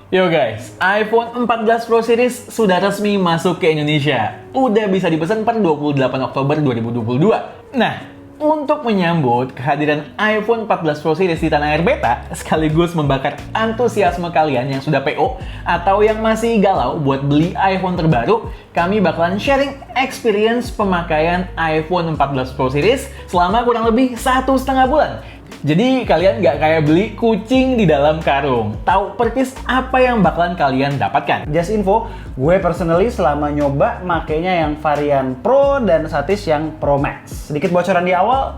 Yo guys, iPhone 14 Pro Series sudah resmi masuk ke Indonesia. Udah bisa dipesan per 28 Oktober 2022. Nah, untuk menyambut kehadiran iPhone 14 Pro Series di tanah air beta, sekaligus membakar antusiasme kalian yang sudah PO atau yang masih galau buat beli iPhone terbaru, kami bakalan sharing experience pemakaian iPhone 14 Pro Series selama kurang lebih 1,5 bulan. Jadi kalian nggak kayak beli kucing di dalam karung. Tahu persis apa yang bakalan kalian dapatkan. Just info, gue personally selama nyoba makainya yang varian Pro dan Satis yang Pro Max. Sedikit bocoran di awal,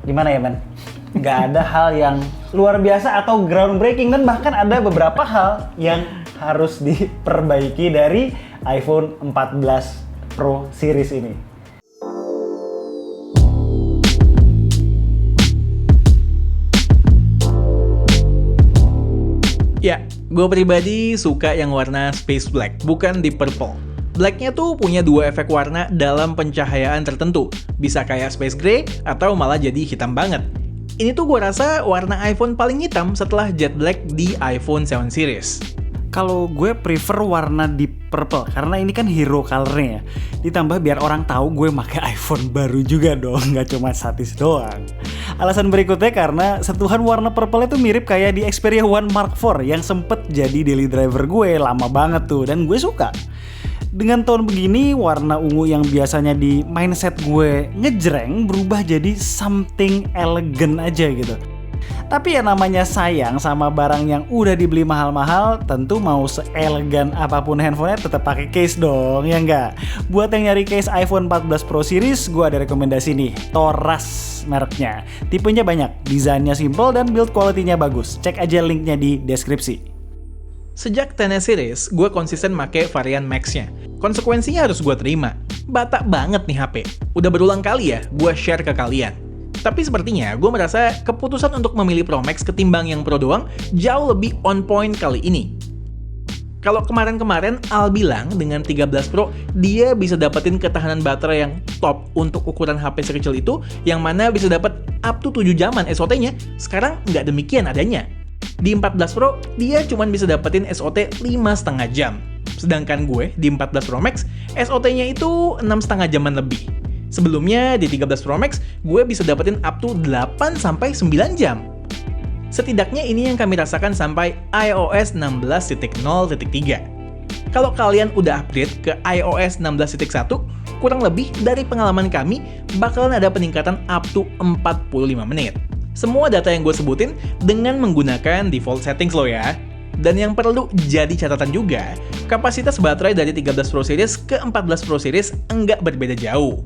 gimana ya men? Nggak ada hal yang luar biasa atau groundbreaking, dan bahkan ada beberapa hal yang harus diperbaiki dari iPhone 14 Pro Series ini. Ya, gue pribadi suka yang warna space black, bukan deep purple. Blacknya tuh punya dua efek warna dalam pencahayaan tertentu. Bisa kayak space gray atau malah jadi hitam banget. Ini tuh gue rasa warna iPhone paling hitam setelah jet black di iPhone 7 series. Kalau gue prefer warna deep purple, karena ini kan hero colornya ya. Ditambah biar orang tahu gue pakai iPhone baru juga dong, nggak cuma Satis doang. Alasan berikutnya karena sentuhan warna purple itu mirip kayak di Xperia One Mark IV yang sempet jadi daily driver gue lama banget tuh, dan gue suka. Dengan tone begini, warna ungu yang biasanya di mindset gue ngejreng berubah jadi something elegant aja gitu. Tapi ya namanya sayang sama barang yang udah dibeli mahal-mahal, tentu mau seelegan apapun handphonenya tetap pakai case dong, ya nggak? Buat yang nyari case iPhone 14 Pro Series, gue ada rekomendasi nih, Toras mereknya. Tipenya banyak, desainnya simple dan build quality-nya bagus. Cek aja linknya di deskripsi. Sejak 10 series, gue konsisten make varian Max-nya. Konsekuensinya harus gue terima. Batak banget nih HP. Udah berulang kali ya, gue share ke kalian. Tapi sepertinya gue merasa keputusan untuk memilih Pro Max ketimbang yang Pro doang jauh lebih on point kali ini. Kalau kemarin-kemarin Al bilang dengan 13 Pro dia bisa dapetin ketahanan baterai yang top untuk ukuran HP sekecil itu, yang mana bisa dapat up to 7 jaman SOT-nya, sekarang nggak demikian adanya. Di 14 Pro dia cuma bisa dapetin SOT 5,5 jam. Sedangkan gue di 14 Pro Max SOT-nya itu 6,5 jaman lebih. Sebelumnya di 13 Pro Max, gue bisa dapetin up to 8-9 jam. Setidaknya ini yang kami rasakan sampai iOS 16.0.3. Kalau kalian udah upgrade ke iOS 16.1, kurang lebih dari pengalaman kami, bakalan ada peningkatan up to 45 menit. Semua data yang gue sebutin dengan menggunakan default settings lo ya. Dan yang perlu jadi catatan juga, kapasitas baterai dari 13 Pro Series ke 14 Pro Series enggak berbeda jauh.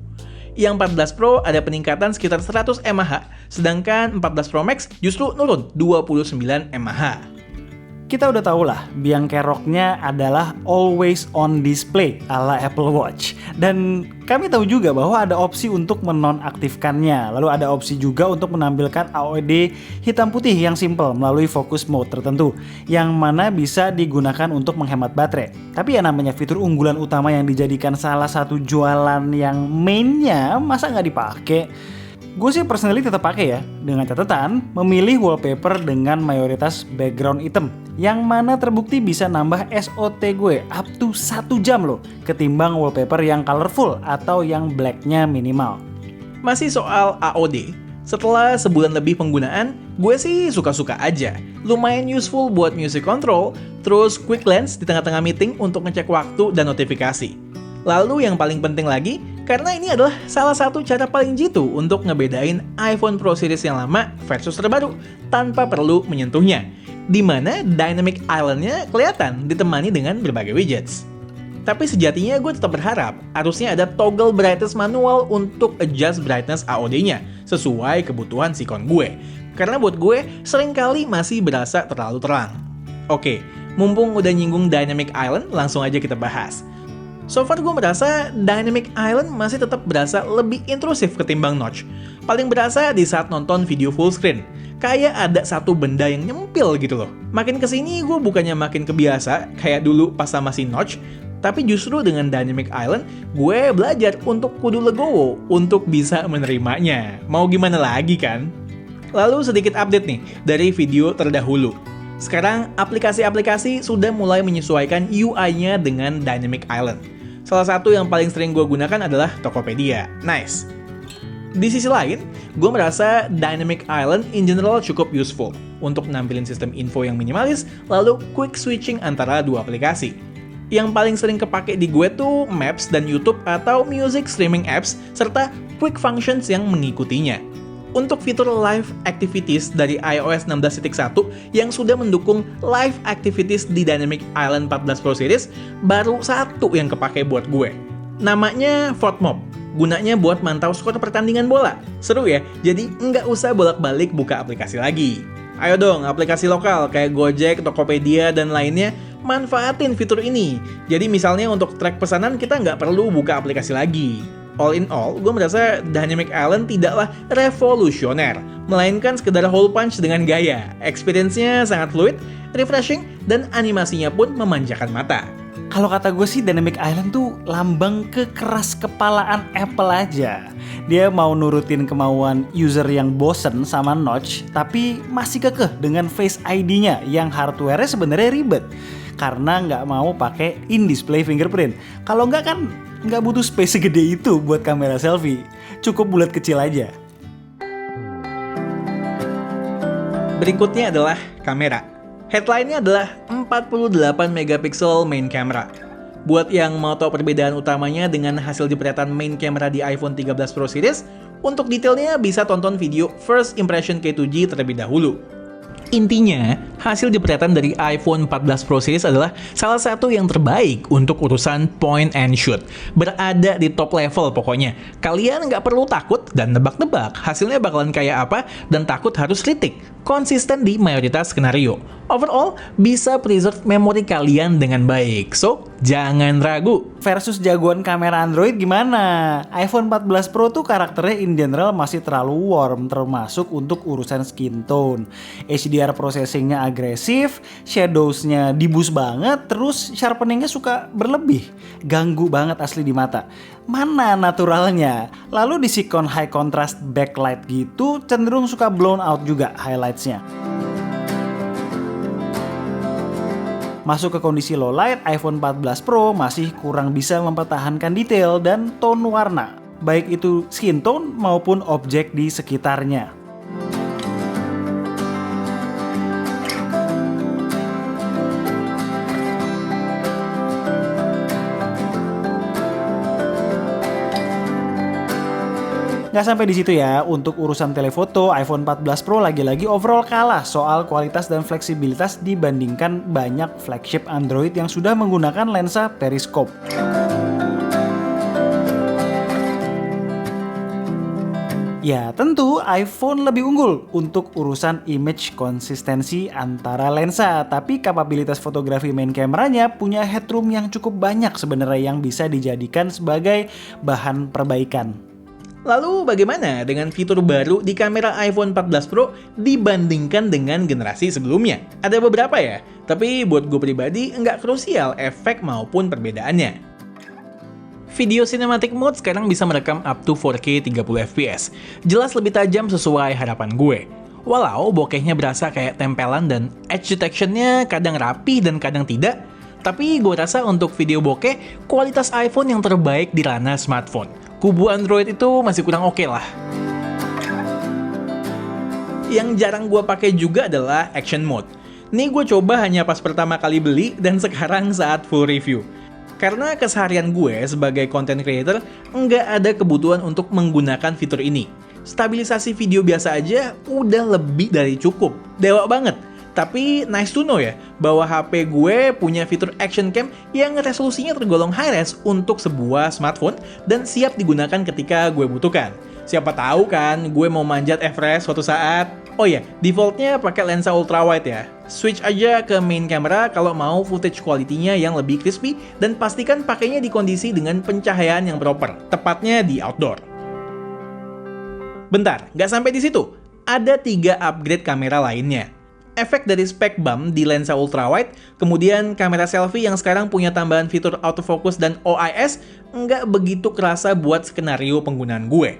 Yang 14 Pro ada peningkatan sekitar 100 mAh, sedangkan 14 Pro Max justru nurun 29 mAh. Kita udah tau lah, biang keroknya adalah always on display ala Apple Watch. Dan kami tahu juga bahwa ada opsi untuk menonaktifkannya. Lalu ada opsi juga untuk menampilkan AOD hitam putih yang simple melalui focus mode tertentu, yang mana bisa digunakan untuk menghemat baterai. Tapi ya namanya fitur unggulan utama yang dijadikan salah satu jualan yang mainnya, masa nggak dipakai? Gue sih personally tetap pakai ya, dengan catatan memilih wallpaper dengan mayoritas background hitam, yang mana terbukti bisa nambah SOT gue up to 1 jam loh, ketimbang wallpaper yang colorful atau yang blacknya minimal. Masih soal AOD, setelah sebulan lebih penggunaan, gue sih suka-suka aja. Lumayan useful buat music control, terus quick lens di tengah-tengah meeting untuk ngecek waktu dan notifikasi. Lalu yang paling penting lagi, karena ini adalah salah satu cara paling jitu untuk ngebedain iPhone Pro Series yang lama versus terbaru tanpa perlu menyentuhnya, di mana Dynamic Island-nya kelihatan ditemani dengan berbagai widgets. Tapi sejatinya gue tetap berharap harusnya ada toggle brightness manual untuk adjust brightness AOD-nya sesuai kebutuhan sikon gue, karena buat gue seringkali masih berasa terlalu terang. Oke, mumpung udah nyinggung Dynamic Island, langsung aja kita bahas. So far gue merasa Dynamic Island masih tetap berasa lebih intrusif ketimbang Notch. Paling berasa di saat nonton video full screen. Kayak ada satu benda yang nyempil gitu loh. Makin kesini gue bukannya makin kebiasa kayak dulu pas sama si Notch, tapi justru dengan Dynamic Island gue belajar untuk kudu legowo untuk bisa menerimanya. Mau gimana lagi kan? Lalu sedikit update nih dari video terdahulu. Sekarang, aplikasi-aplikasi sudah mulai menyesuaikan UI-nya dengan Dynamic Island. Salah satu yang paling sering gue gunakan adalah Tokopedia. Nice. Di sisi lain, gue merasa Dynamic Island in general cukup useful untuk nampilin sistem info yang minimalis, lalu quick switching antara dua aplikasi. Yang paling sering kepake di gue tuh Maps dan YouTube atau music streaming apps, serta quick functions yang mengikutinya. Untuk fitur Live Activities dari iOS 16.1 yang sudah mendukung Live Activities di Dynamic Island 14 Pro Series, baru satu yang kepake buat gue. Namanya FODMOB, gunanya buat mantau skor pertandingan bola. Seru ya, jadi nggak usah bolak-balik buka aplikasi lagi. Ayo dong, aplikasi lokal kayak Gojek, Tokopedia, dan lainnya, manfaatin fitur ini. Jadi misalnya untuk track pesanan kita nggak perlu buka aplikasi lagi. All in all, gue merasa Dynamic Island tidaklah revolusioner, melainkan sekedar hole punch dengan gaya. Experience-nya sangat fluid, refreshing, dan animasinya pun memanjakan mata. Kalau kata gue sih Dynamic Island tuh lambang kekeras kepalaan Apple aja. Dia mau nurutin kemauan user yang bosen sama notch, tapi masih kekeh dengan Face ID-nya yang hardware-nya sebenarnya ribet. Karena nggak mau pakai in-display fingerprint. Kalau nggak kan nggak butuh space segede itu buat kamera selfie. Cukup bulat kecil aja. Berikutnya adalah kamera. Headline-nya adalah 48 megapiksel main camera. Buat yang mau tahu perbedaan utamanya dengan hasil jepretan main camera di iPhone 13 Pro Series, untuk detailnya bisa tonton video First Impression K2G terlebih dahulu. Intinya, hasil jepretan dari iPhone 14 Pro Series adalah salah satu yang terbaik untuk urusan point and shoot. Berada di top level pokoknya. Kalian nggak perlu takut dan nebak-nebak hasilnya bakalan kayak apa dan takut harus retake. Konsisten di mayoritas skenario. Overall, bisa preserve memori kalian dengan baik. So, jangan ragu. Versus jagoan kamera Android gimana? iPhone 14 Pro tuh karakternya in general masih terlalu warm, termasuk untuk urusan skin tone. HDR processingnya agresif, shadows-nya diboost banget, terus sharpeningnya suka berlebih. Ganggu banget asli di mata. Mana naturalnya? Lalu di sikon high contrast backlight gitu cenderung suka blown out juga highlights-nya. Masuk ke kondisi low light, iPhone 14 Pro masih kurang bisa mempertahankan detail dan tone warna, baik itu skin tone maupun objek di sekitarnya. Nggak sampai di situ ya, untuk urusan telefoto, iPhone 14 Pro lagi-lagi overall kalah soal kualitas dan fleksibilitas dibandingkan banyak flagship Android yang sudah menggunakan lensa periscope. Ya tentu iPhone lebih unggul untuk urusan image konsistensi antara lensa, tapi kapabilitas fotografi main kameranya punya headroom yang cukup banyak sebenarnya yang bisa dijadikan sebagai bahan perbaikan. Lalu bagaimana dengan fitur baru di kamera iPhone 14 Pro dibandingkan dengan generasi sebelumnya? Ada beberapa ya, tapi buat gue pribadi nggak krusial efek maupun perbedaannya. Video cinematic mode sekarang bisa merekam up to 4K 30 fps. Jelas lebih tajam sesuai harapan gue. Walau bokehnya berasa kayak tempelan dan edge detection-nya kadang rapi dan kadang tidak, tapi gue rasa untuk video bokeh, kualitas iPhone yang terbaik di ranah smartphone. Kubu Android itu masih kurang oke lah. Yang jarang gue pakai juga adalah Action Mode. Ini gue coba hanya pas pertama kali beli dan sekarang saat full review. Karena keseharian gue sebagai content creator, nggak ada kebutuhan untuk menggunakan fitur ini. Stabilisasi video biasa aja udah lebih dari cukup. Dewa banget. Tapi nice to know ya, bahwa HP gue punya fitur Action Cam yang resolusinya tergolong high-res untuk sebuah smartphone dan siap digunakan ketika gue butuhkan. Siapa tahu kan, gue mau manjat Everest suatu saat. Oh ya, defaultnya pakai lensa ultrawide ya. Switch aja ke main camera kalau mau footage quality-nya yang lebih crispy dan pastikan pakainya di kondisi dengan pencahayaan yang proper, tepatnya di outdoor. Bentar, nggak sampai di situ. Ada 3 upgrade kamera lainnya. Efek dari spek bump di lensa ultrawide, kemudian kamera selfie yang sekarang punya tambahan fitur autofocus dan OIS nggak begitu kerasa buat skenario penggunaan gue.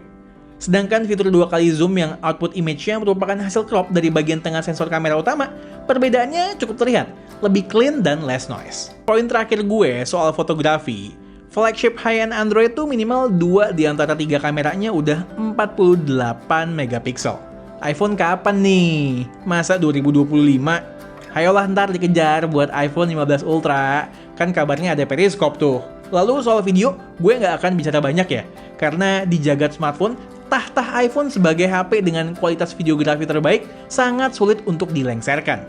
Sedangkan fitur 2 kali zoom yang output image-nya merupakan hasil crop dari bagian tengah sensor kamera utama, perbedaannya cukup terlihat, lebih clean dan less noise. Poin terakhir gue soal fotografi, flagship high-end Android tuh minimal 2 di antara 3 kameranya udah 48 megapiksel. iPhone kapan nih? Masa 2025? Ayolah ntar dikejar buat iPhone 15 Ultra, kan kabarnya ada periskop tuh. Lalu soal video, gue nggak akan bicara banyak ya, karena di jagat smartphone, tahta iPhone sebagai HP dengan kualitas videografi terbaik sangat sulit untuk dilengserkan.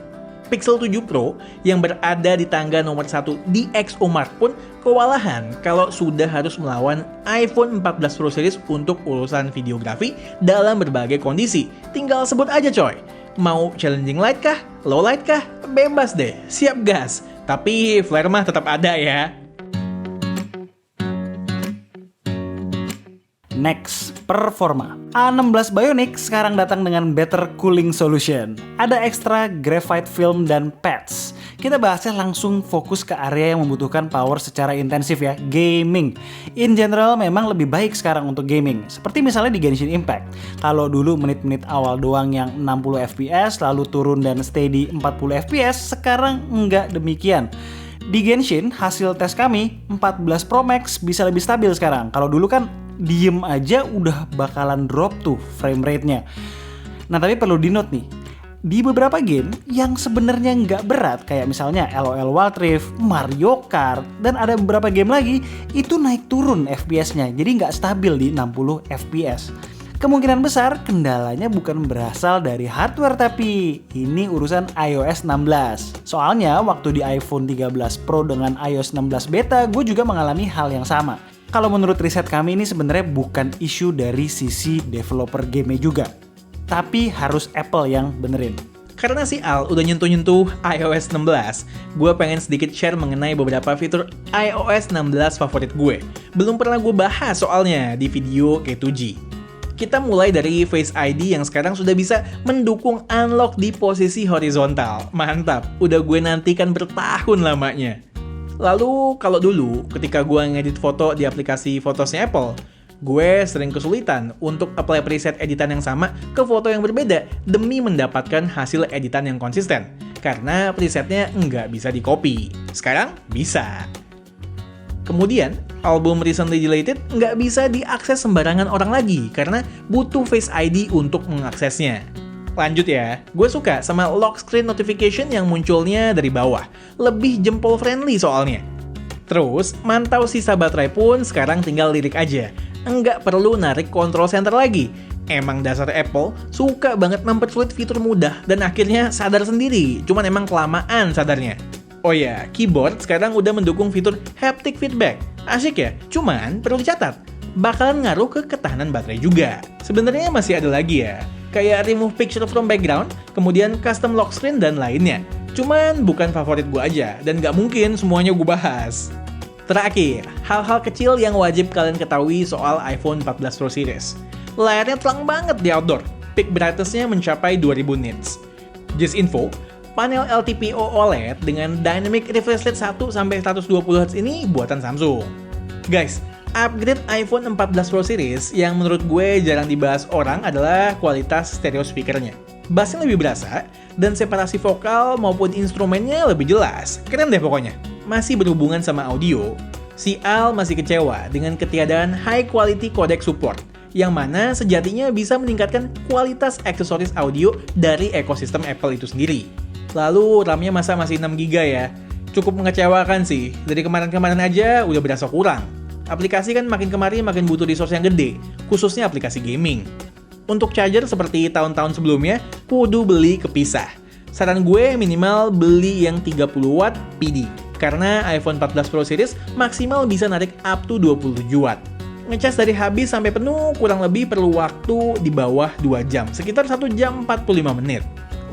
Pixel 7 Pro yang berada di tangga nomor 1 di XOMark pun kewalahan kalau sudah harus melawan iPhone 14 Pro Series untuk urusan videografi dalam berbagai kondisi. Tinggal sebut aja coy. Mau challenging light kah? Low light kah? Bebas deh, siap gas. Tapi flare mah tetap ada ya. Next, performa. A16 Bionic sekarang datang dengan better cooling solution. Ada ekstra graphite film dan pads. Kita bahasnya langsung fokus ke area yang membutuhkan power secara intensif ya, gaming. In general memang lebih baik sekarang untuk gaming. Seperti misalnya di Genshin Impact. Kalau dulu menit-menit awal doang yang 60 fps lalu turun dan stay di 40 fps, sekarang enggak demikian. Di Genshin, hasil tes kami, 14 Pro Max bisa lebih stabil sekarang. Kalau dulu kan diem aja udah bakalan drop tuh frame rate-nya. Nah tapi perlu di note nih, di beberapa game yang sebenarnya nggak berat kayak misalnya LOL Wild Rift, Mario Kart, dan ada beberapa game lagi itu naik turun FPS-nya, jadi nggak stabil di 60 FPS. Kemungkinan besar kendalanya bukan berasal dari hardware tapi ini urusan iOS 16. Soalnya waktu di iPhone 13 Pro dengan iOS 16 beta gue juga mengalami hal yang sama. Kalau menurut riset kami ini sebenarnya bukan isu dari sisi developer game juga, tapi harus Apple yang benerin. Karena si Al udah nyentuh-nyentuh iOS 16, gue pengen sedikit share mengenai beberapa fitur iOS 16 favorit gue. Belum pernah gue bahas soalnya di video K2G. Kita mulai dari Face ID yang sekarang sudah bisa mendukung unlock di posisi horizontal. Mantap, udah gue nantikan bertahun lamanya. Lalu kalau dulu ketika gue ngedit foto di aplikasi Photosnya Apple, gue sering kesulitan untuk apply preset editan yang sama ke foto yang berbeda demi mendapatkan hasil editan yang konsisten. Karena presetnya nggak bisa di-copy. Sekarang bisa. Kemudian, album Recently Deleted nggak bisa diakses sembarangan orang lagi karena butuh Face ID untuk mengaksesnya. Lanjut ya, gue suka sama lock screen notification yang munculnya dari bawah. Lebih jempol friendly soalnya. Terus, mantau sisa baterai pun sekarang tinggal lirik aja. Enggak perlu narik control center lagi. Emang dasar Apple suka banget mempersulit fitur mudah dan akhirnya sadar sendiri. Cuman emang kelamaan sadarnya. Oh ya, keyboard sekarang udah mendukung fitur haptic feedback. Asyik ya, cuman perlu dicatat, bakalan ngaruh ke ketahanan baterai juga. Sebenarnya masih ada lagi ya, kayak remove picture from background, kemudian custom lock screen dan lainnya. Cuman bukan favorit gue aja, dan gak mungkin semuanya gue bahas. Terakhir, hal-hal kecil yang wajib kalian ketahui soal iPhone 14 Pro Series. Layarnya terang banget di outdoor, peak brightness-nya mencapai 2000 nits. Just info, panel LTPO OLED dengan dynamic refresh rate 1-120Hz ini buatan Samsung. Guys, upgrade iPhone 14 Pro Series yang menurut gue jarang dibahas orang adalah kualitas stereo speakernya. Bassnya lebih berasa, dan separasi vokal maupun instrumennya lebih jelas. Keren deh pokoknya. Masih berhubungan sama audio, si Al masih kecewa dengan ketiadaan high quality codec support, yang mana sejatinya bisa meningkatkan kualitas aksesoris audio dari ekosistem Apple itu sendiri. Lalu RAM-nya masa masih 6GB ya? Cukup mengecewakan sih, dari kemarin-kemarin aja udah berasa kurang. Aplikasi kan makin kemari makin butuh resource yang gede, khususnya aplikasi gaming. Untuk charger seperti tahun-tahun sebelumnya, kudu beli kepisah. Saran gue minimal beli yang 30 watt PD, karena iPhone 14 Pro Series maksimal bisa narik up to 27 watt. Ngecas dari habis sampai penuh kurang lebih perlu waktu di bawah 2 jam, sekitar 1 jam 45 menit.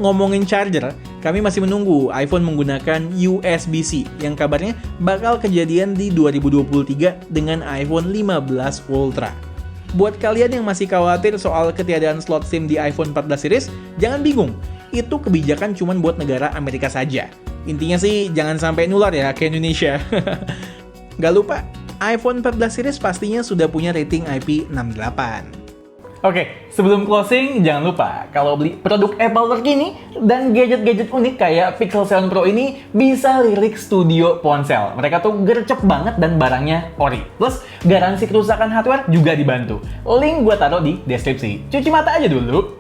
Ngomongin charger, kami masih menunggu iPhone menggunakan USB-C yang kabarnya bakal kejadian di 2023 dengan iPhone 15 Ultra. Buat kalian yang masih khawatir soal ketiadaan slot SIM di iPhone 14 series, jangan bingung. Itu kebijakan cuma buat negara Amerika saja. Intinya sih jangan sampai nular ya ke Indonesia. Gak lupa, iPhone 14 series pastinya sudah punya rating IP68. Oke, sebelum closing, jangan lupa kalau beli produk Apple terkini dan gadget-gadget unik kayak Pixel 7 Pro ini bisa lirik studio ponsel. Mereka tuh gercep banget dan barangnya ori. Plus, garansi kerusakan hardware juga dibantu. Link gue taruh di deskripsi. Cuci mata aja dulu.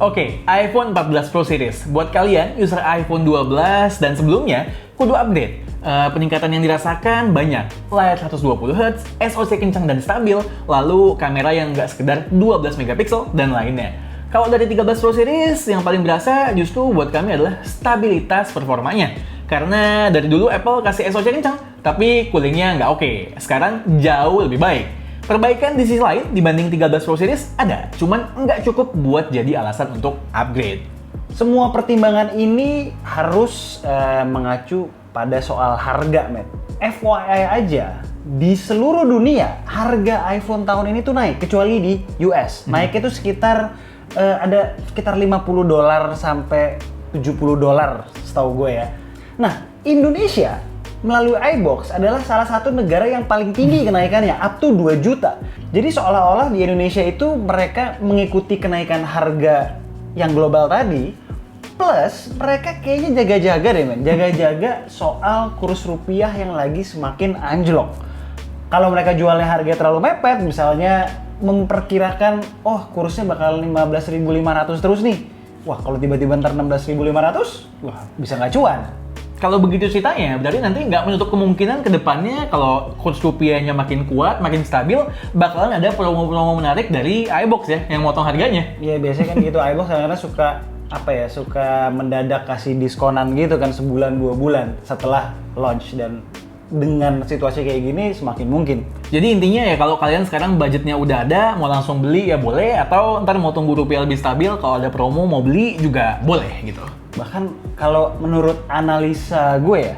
Oke, iPhone 14 Pro Series. Buat kalian user iPhone 12 dan sebelumnya, kudu update. Peningkatan yang dirasakan banyak, layar 120Hz, SoC kencang dan stabil, lalu kamera yang nggak sekedar 12 megapiksel dan lainnya. Kalau dari 13 Pro Series, yang paling berasa justru buat kami adalah stabilitas performanya. Karena dari dulu Apple kasih SoC kencang, tapi coolingnya nggak oke. Sekarang jauh lebih baik. Perbaikan di sisi lain dibanding 13 Pro Series ada, cuman nggak cukup buat jadi alasan untuk upgrade. Semua pertimbangan ini harus mengacu pada soal harga, men. FYI aja, di seluruh dunia harga iPhone tahun ini tuh naik, kecuali di US. Naiknya itu sekitar ada sekitar $50 sampai $70 setahu gue ya. Nah, Indonesia melalui iBox adalah salah satu negara yang paling tinggi kenaikannya, up to 2 juta. Jadi seolah-olah di Indonesia itu mereka mengikuti kenaikan harga yang global tadi. Plus, mereka kayaknya jaga-jaga deh, men. Jaga-jaga soal kurs rupiah yang lagi semakin anjlok. Kalau mereka jualnya harga terlalu mepet, misalnya memperkirakan, oh kursnya bakal 15.500 terus nih. Wah, kalau tiba-tiba ntar 16.500, wah bisa nggak cuan. Kalau begitu ceritanya, berarti nanti nggak menutup kemungkinan ke depannya kalau kurs rupiahnya makin kuat, makin stabil, bakalan ada promo-promo menarik dari iBox ya, yang motong harganya. Iya, biasanya kan gitu. iBox kadang-kadang suka mendadak kasih diskonan gitu kan sebulan 2 bulan setelah launch, dan dengan situasi kayak gini semakin mungkin. Jadi intinya ya kalau kalian sekarang budgetnya udah ada, mau langsung beli ya boleh, atau ntar mau tunggu rupiah lebih stabil, kalau ada promo mau beli juga boleh gitu. Bahkan kalau menurut analisa gue ya,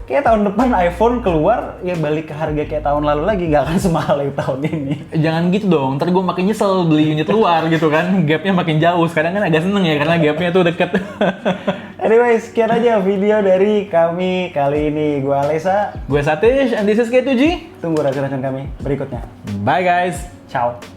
kayak tahun depan iPhone keluar ya balik ke harga kayak tahun lalu lagi, nggak akan semahal yang tahun ini. Jangan gitu dong, ntar gue makin nyesel beli unit luar gitu kan, gapnya makin jauh. Sekarang kan agak seneng ya karena gapnya tuh deket. Anyway, sekian aja video dari kami kali ini. Gue Alesa, Gue Satish, and this is K2G. tunggu racun-racun kami berikutnya. Bye guys. Ciao.